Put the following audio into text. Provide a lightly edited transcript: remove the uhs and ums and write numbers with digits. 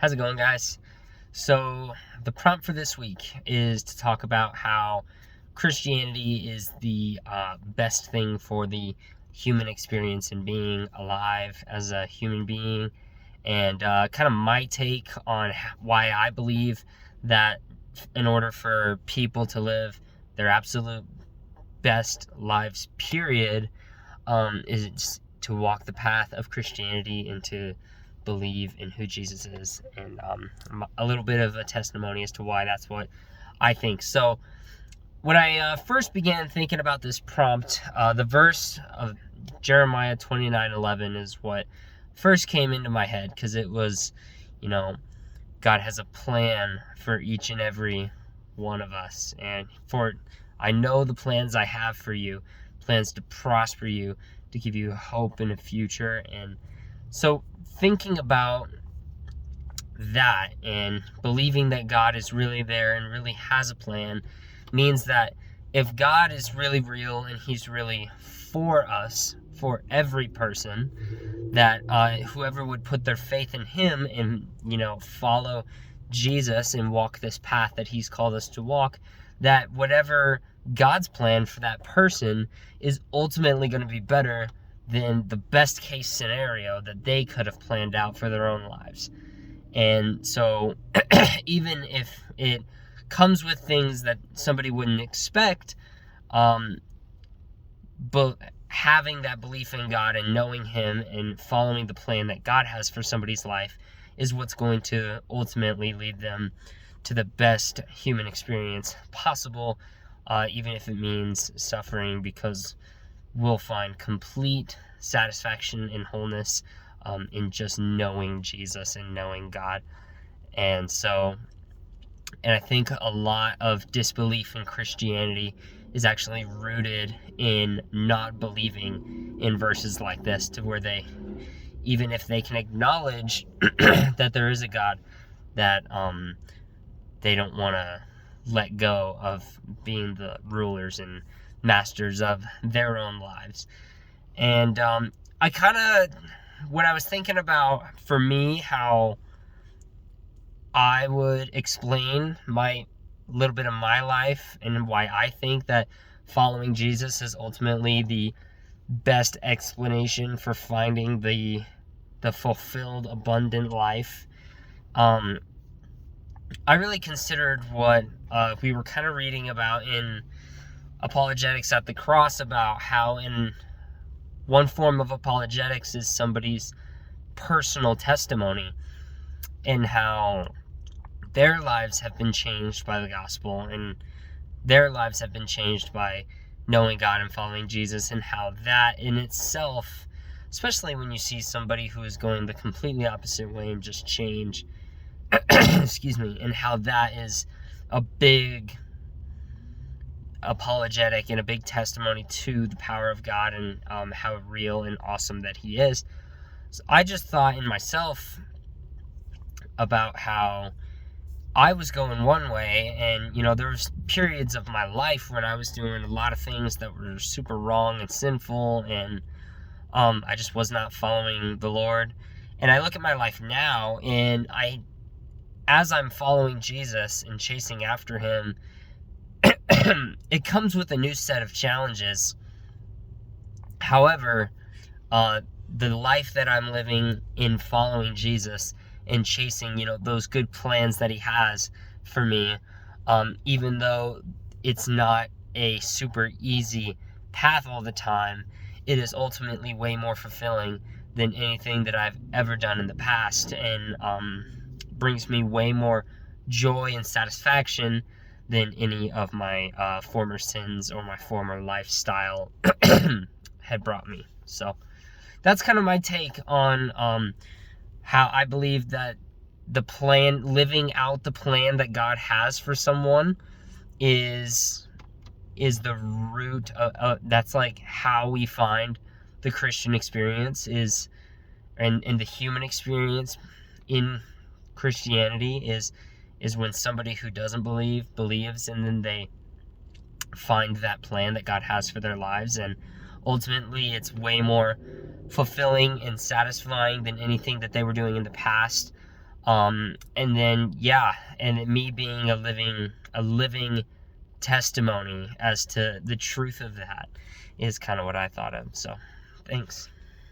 How's it going, guys? So, the prompt for this week is to talk about how Christianity is the best thing for the human experience and being alive as a human being, and kind of my take on why I believe that in order for people to live their absolute best lives, period, is to walk the path of Christianity and to believe in who Jesus is, and a little bit of a testimony as to why that's what I think. So, when I first began thinking about this prompt, the verse of Jeremiah 29:11 is what first came into my head, because it was, you know, God has a plan for each and every one of us, and for I know the plans I have for you, plans to prosper you, to give you hope in a future. And so thinking about that and believing that God is really there and really has a plan means that if God is really real and he's really for us, for every person, that whoever would put their faith in him and, follow Jesus and walk this path that he's called us to walk, that whatever God's plan for that person is ultimately going to be better than the best case scenario that they could have planned out for their own lives. And so even if it comes with things that somebody wouldn't expect, but having that belief in God and knowing him and following the plan that God has for somebody's life is what's going to ultimately lead them to the best human experience possible, even if it means suffering, because we'll find complete satisfaction and wholeness in just knowing Jesus and knowing God. And I think a lot of disbelief in Christianity is actually rooted in not believing in verses like this, to where they, even if they can acknowledge that there is a God, that they don't want to let go of being the rulers and masters of their own lives. And when I was thinking about, for me, how I would explain my little bit of my life and why I think that following Jesus is ultimately the best explanation for finding the fulfilled, abundant life, I really considered what we were kind of reading about in Apologetics at the Cross, about how in one form of apologetics is somebody's personal testimony, and how their lives have been changed by the gospel, and their lives have been changed by knowing God and following Jesus, and how that in itself, especially when you see somebody who is going the completely opposite way and just change, excuse me, and how that is a big apologetic and a big testimony to the power of God and how real and awesome that he is. So I just thought in myself about how I was going one way, and there was periods of my life when I was doing a lot of things that were super wrong and sinful, and I just was not following the Lord. And I look at my life now, and as I'm following Jesus and chasing after him, it comes with a new set of challenges. However, the life that I'm living in following Jesus and chasing, those good plans that he has for me, even though it's not a super easy path all the time, it is ultimately way more fulfilling than anything that I've ever done in the past, and brings me way more joy and satisfaction than any of my former sins or my former lifestyle had brought me. So that's kind of my take on how I believe that living out the plan that God has for someone is the root of that's like how we find the Christian experience and the human experience in Christianity is when somebody who doesn't believe believes, and then they find that plan that God has for their lives, and ultimately it's way more fulfilling and satisfying than anything that they were doing in the past. And then, yeah, and me being a living testimony as to the truth of that is kind of what I thought of. So, thanks.